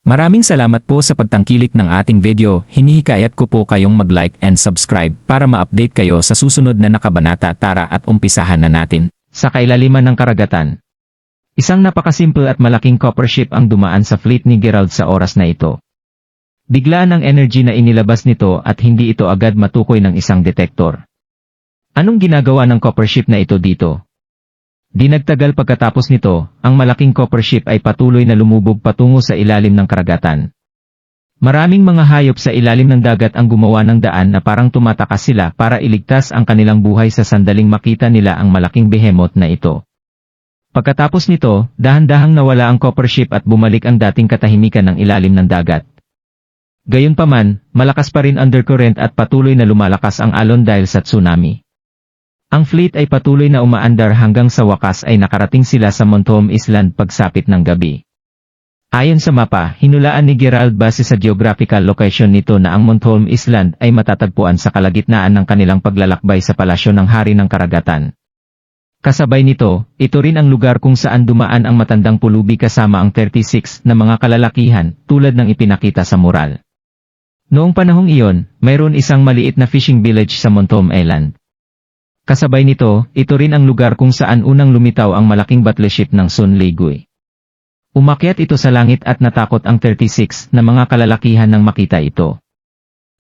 Maraming salamat po sa pagtangkilik ng ating video. Hinihikayat ko po kayong mag-like and subscribe para ma-update kayo sa susunod na nakabanata. Tara at umpisahan na natin. Sa kailaliman ng karagatan. Isang napakasimple at malaking copper ship ang dumaan sa fleet ni Geralt sa oras na ito. Biglaan ang energy na inilabas nito at hindi ito agad matukoy ng isang detektor. Anong ginagawa ng copper ship na ito dito? Di nagtagal pagkatapos nito, ang malaking copper ship ay patuloy na lumubog patungo sa ilalim ng karagatan. Maraming mga hayop sa ilalim ng dagat ang gumawa ng daan na parang tumatakas sila para iligtas ang kanilang buhay sa sandaling makita nila ang malaking behemoth na ito. Pagkatapos nito, dahan-dahang nawala ang copper ship at bumalik ang dating katahimikan ng ilalim ng dagat. Gayunpaman, malakas pa rin undercurrent at patuloy na lumalakas ang alon dahil sa tsunami. Ang fleet ay patuloy na umaandar hanggang sa wakas ay nakarating sila sa Montholm Island pagsapit ng gabi. Ayon sa mapa, hinulaan ni Geralt base sa geographical location nito na ang Montholm Island ay matatagpuan sa kalagitnaan ng kanilang paglalakbay sa palasyo ng Hari ng Karagatan. Kasabay nito, ito rin ang lugar kung saan dumaan ang matandang pulubi kasama ang 36 na mga kalalakihan tulad ng ipinakita sa mural. Noong panahong iyon, mayroon isang maliit na fishing village sa Montholm Island. Kasabay nito, ito rin ang lugar kung saan unang lumitaw ang malaking battleship ng Sun Liguy. Umakyat ito sa langit at natakot ang 36 na mga kalalakihan nang makita ito.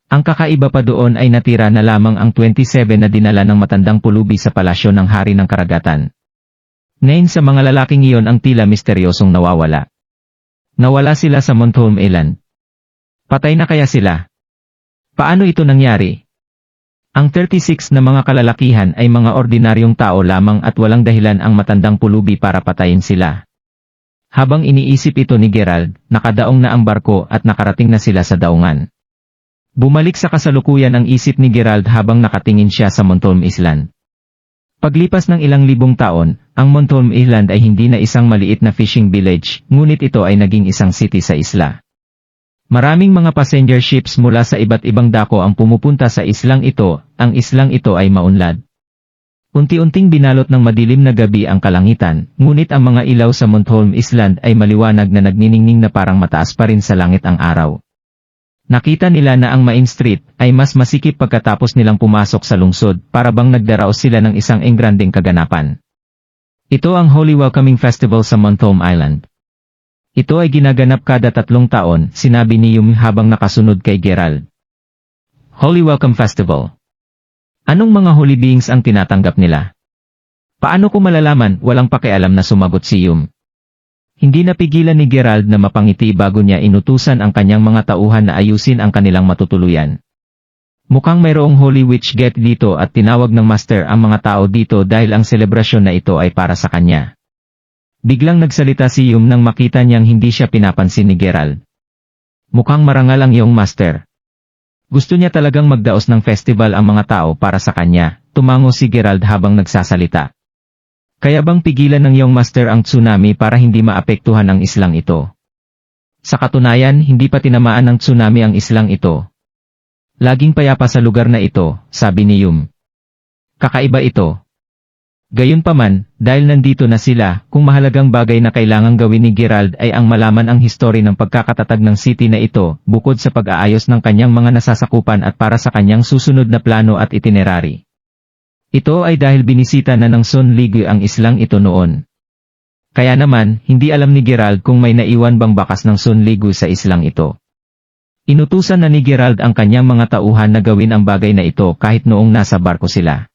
Ang kakaiba pa doon ay natira na lamang ang 27 na dinala ng matandang pulubi sa palasyo ng Hari ng Karagatan. 9 sa mga lalaking iyon ang tila misteryosong nawawala. Nawala sila sa Montholm Island. Patay na kaya sila? Paano ito nangyari? Ang 36 na mga kalalakihan ay mga ordinaryong tao lamang at walang dahilan ang matandang pulubi para patayin sila. Habang iniisip ito ni Geralt, nakadaong na ang barko at nakarating na sila sa daungan. Bumalik sa kasalukuyan ang isip ni Geralt habang nakatingin siya sa Montholm Island. Paglipas ng ilang libong taon, ang Montholm Island ay hindi na isang maliit na fishing village, ngunit ito ay naging isang city sa isla. Maraming mga passenger ships mula sa iba't ibang dako ang pumupunta sa islang ito, ang islang ito ay maunlad. Unti-unting binalot ng madilim na gabi ang kalangitan, ngunit ang mga ilaw sa Montholm Island ay maliwanag na nagniningning na parang mataas pa rin sa langit ang araw. Nakita nila na ang Main Street ay mas masikip pagkatapos nilang pumasok sa lungsod para bang nagdaraos sila ng isang engrandeng kaganapan. Ito ang Holy Welcoming Festival sa Montholm Island. Ito ay ginaganap kada 3 taon, sinabi ni Yumi habang nakasunod kay Geralt. Holy Welcome Festival. Anong mga holy beings ang tinatanggap nila? Paano ko malalaman? Walang pakialam na sumagot si Yumi. Hindi napigilan ni Geralt na mapangiti bago niya inutusan ang kanyang mga tauhan na ayusin ang kanilang matutuluyan. Mukhang mayroong Holy Witch Gate dito at tinawag ng Master ang mga tao dito dahil ang selebrasyon na ito ay para sa kanya. Biglang nagsalita si Yumi nang makita niyang hindi siya pinapansin ni Geralt. Mukhang marangal ang iyong master. Gusto niya talagang magdaos ng festival ang mga tao para sa kanya, tumango si Geralt habang nagsasalita. Kaya bang pigilan ng iyong master ang tsunami para hindi maapektuhan ang islang ito? Sa katunayan, hindi pa tinamaan ng tsunami ang islang ito. Laging payapa sa lugar na ito, sabi ni Yumi. Kakaiba ito. Gayunpaman, dahil nandito na sila, kung mahalagang bagay na kailangang gawin ni Geralt ay ang malaman ang history ng pagkakatatag ng city na ito, bukod sa pag-aayos ng kanyang mga nasasakupan at para sa kanyang susunod na plano at itinerary. Ito ay dahil binisita na ng Sun Liguy ang islang ito noon. Kaya naman, hindi alam ni Geralt kung may naiwan bang bakas ng Sun Liguy sa islang ito. Inutusan na ni Geralt ang kanyang mga tauhan na gawin ang bagay na ito kahit noong nasa barko sila.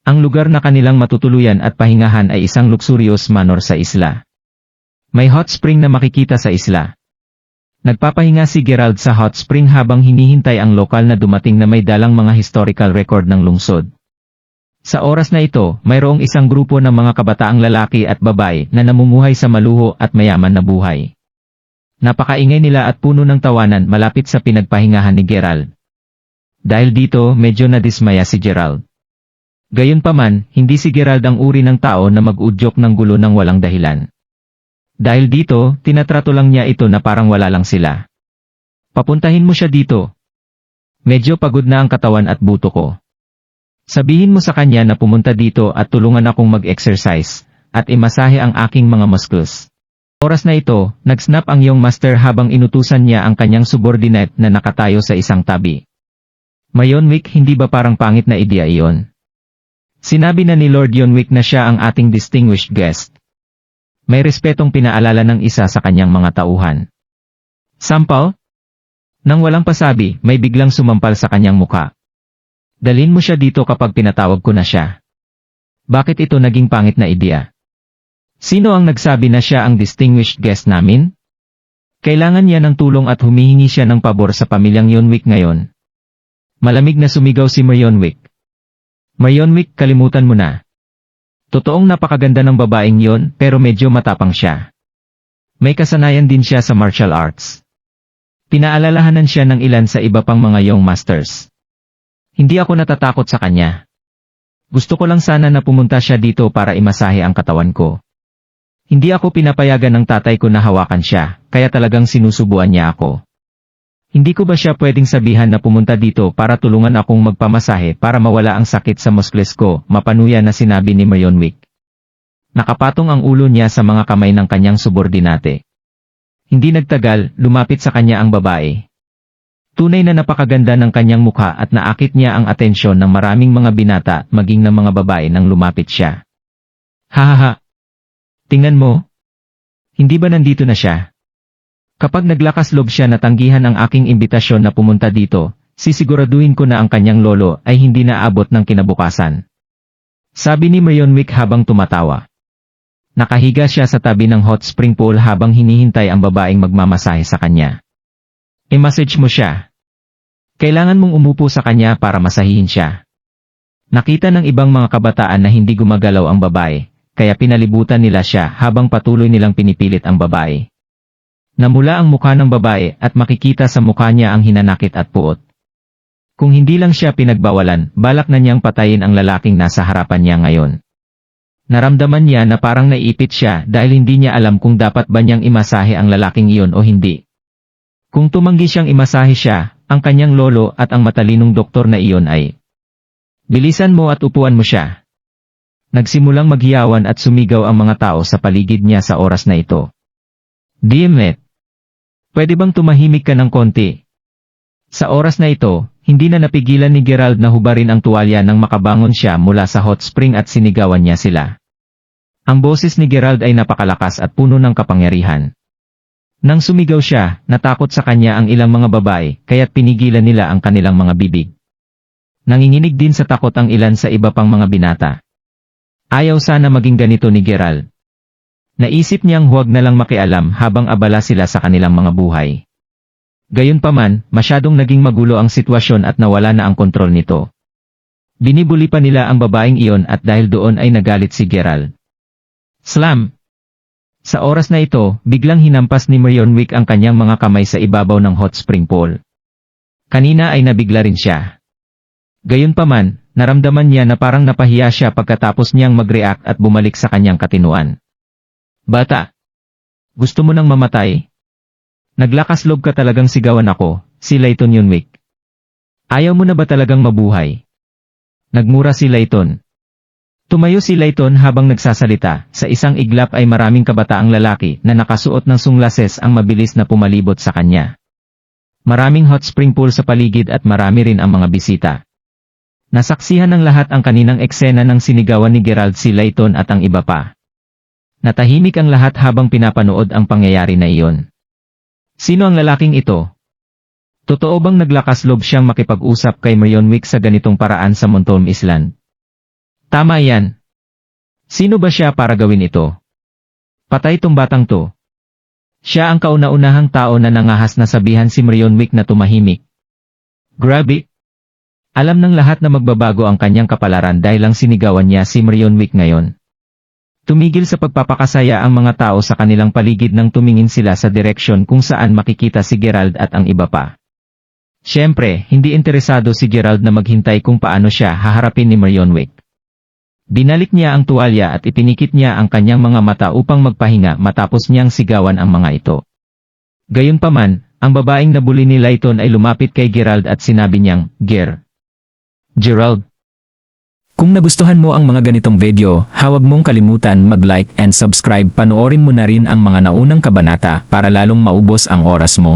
Ang lugar na kanilang matutuluyan at pahingahan ay isang luxurious manor sa isla. May hot spring na makikita sa isla. Nagpapahinga si Geralt sa hot spring habang hinihintay ang lokal na dumating na may dalang mga historical record ng lungsod. Sa oras na ito, mayroong isang grupo ng mga kabataang lalaki at babae na namumuhay sa maluho at mayaman na buhay. Napakaingay nila at puno ng tawanan malapit sa pinagpahingahan ni Geralt. Dahil dito, medyo nadismaya si Geralt. Gayunpaman, hindi si Geralt ang uri ng tao na mag-udyok ng gulo ng walang dahilan. Dahil dito, tinatrato lang niya ito na parang wala lang sila. Papuntahin mo siya dito. Medyo pagod na ang katawan at buto ko. Sabihin mo sa kanya na pumunta dito at tulungan akong mag-exercise, at imasahe ang aking mga muscles. Oras na ito, nag-snap ang iyong master habang inutusan niya ang kanyang subordinate na nakatayo sa isang tabi. Yonwick, hindi ba parang pangit na ideya iyon? Sinabi na ni Lord Yonwick na siya ang ating distinguished guest. May respetong pinaalala ng isa sa kanyang mga tauhan. Sampal? Nang walang pasabi, may biglang sumampal sa kanyang muka. Dalhin mo siya dito kapag pinatawag ko na siya. Bakit ito naging pangit na ideya? Sino ang nagsabi na siya ang distinguished guest namin? Kailangan niya ng tulong at humihingi siya ng pabor sa pamilyang Yonwick ngayon. Malamig na sumigaw si Yonwick. Yonwick, kalimutan mo na. Totoong napakaganda ng babaeng yon, pero medyo matapang siya. May kasanayan din siya sa martial arts. Pinaalalahanan siya ng ilan sa iba pang mga young masters. Hindi ako natatakot sa kanya. Gusto ko lang sana na pumunta siya dito para imasahe ang katawan ko. Hindi ako pinapayagan ng tatay ko na hawakan siya, kaya talagang sinusubuan niya ako. Hindi ko ba siya pwedeng sabihan na pumunta dito para tulungan akong magpamasahe para mawala ang sakit sa muscles ko, mapanuya na sinabi ni Yonwick. Nakapatong ang ulo niya sa mga kamay ng kanyang subordinate. Hindi nagtagal, lumapit sa kanya ang babae. Tunay na napakaganda ng kanyang mukha at naakit niya ang atensyon ng maraming mga binata, maging ng mga babae nang lumapit siya. Hahaha! Tingnan mo. Hindi ba nandito na siya? Kapag naglakas loob siya na tanggihan ang aking imbitasyon na pumunta dito, sisiguraduhin ko na ang kanyang lolo ay hindi naabot ng kinabukasan. Sabi ni Yonwick habang tumatawa. Nakahiga siya sa tabi ng hot spring pool habang hinihintay ang babaeng magmamasahe sa kanya. I-message mo siya. Kailangan mong umupo sa kanya para masahihin siya. Nakita ng ibang mga kabataan na hindi gumagalaw ang babae, kaya pinalibutan nila siya habang patuloy nilang pinipilit ang babae. Namula ang mukha ng babae at makikita sa mukha niya ang hinanakit at puot. Kung hindi lang siya pinagbawalan, balak na niyang patayin ang lalaking nasa harapan niya ngayon. Naramdaman niya na parang naiipit siya dahil hindi niya alam kung dapat ba niyang imasahe ang lalaking iyon o hindi. Kung tumanggi siyang imasahe siya, ang kanyang lolo at ang matalinong doktor na iyon ay, "Bilisan mo at upuan mo siya." Nagsimulang maghiyawan at sumigaw ang mga tao sa paligid niya sa oras na ito. Diemnet! Pwede bang tumahimik ka ng konti? Sa oras na ito, hindi na napigilan ni Gerald na hubarin ang tuwalya nang makabangon siya mula sa hot spring at sinigawan niya sila. Ang boses ni Gerald ay napakalakas at puno ng kapangyarihan. Nang sumigaw siya, natakot sa kanya ang ilang mga babae, kaya't pinigilan nila ang kanilang mga bibig. Nanginginig din sa takot ang ilan sa iba pang mga binata. Ayaw sana maging ganito ni Gerald. Naisip niyang huwag na lang makialam habang abala sila sa kanilang mga buhay. Gayunpaman, masyadong naging magulo ang sitwasyon at nawala na ang kontrol nito. Binibuli pa nila ang babaeng iyon at dahil doon ay nagalit si Gerald. Slam! Sa oras na ito, biglang hinampas ni Yonwick ang kanyang mga kamay sa ibabaw ng hot spring pool. Kanina ay nabigla rin siya. Gayunpaman, naramdaman niya na parang napahiya siya pagkatapos niyang mag-react at bumalik sa kanyang katinuan. Bata! Gusto mo nang mamatay? Naglakas loob ka talagang sigawan ako, si Layton Yonwick. Ayaw mo na ba talagang mabuhay? Nagmura si Layton. Tumayo si Layton habang nagsasalita, sa isang iglap ay maraming kabataang lalaki na nakasuot ng sunglasses ang mabilis na pumalibot sa kanya. Maraming hot spring pool sa paligid at marami rin ang mga bisita. Nasaksihan ng lahat ang kaninang eksena ng sinigawan ni Gerald, si Layton at ang iba pa. Natahimik ang lahat habang pinapanood ang pangyayari na iyon. Sino ang lalaking ito? Totoo bang naglakas loob siyang makipag-usap kay Yonwick sa ganitong paraan sa Montolm Island? Tama yan. Sino ba siya para gawin ito? Patay tong batang to. Siya ang kauna-unahang tao na nangahas na sabihan si Yonwick na tumahimik. Grabe! Alam ng lahat na magbabago ang kanyang kapalaran dahil lang sinigawan niya si Yonwick ngayon. Tumigil sa pagpapakasaya ang mga tao sa kanilang paligid nang tumingin sila sa direksyon kung saan makikita si Gerald at ang iba pa. Siyempre, hindi interesado si Gerald na maghintay kung paano siya haharapin ni Yonwick. Binalik niya ang tuwalya at ipinikit niya ang kanyang mga mata upang magpahinga matapos niyang sigawan ang mga ito. Gayunpaman, ang babaeng nabuli ni Layton ay lumapit kay Gerald at sinabi niyang, Gerald. Kung nagustuhan mo ang mga ganitong video, huwag mong kalimutan mag-like and subscribe. Panoorin mo na rin ang mga naunang kabanata para lalong maubos ang oras mo.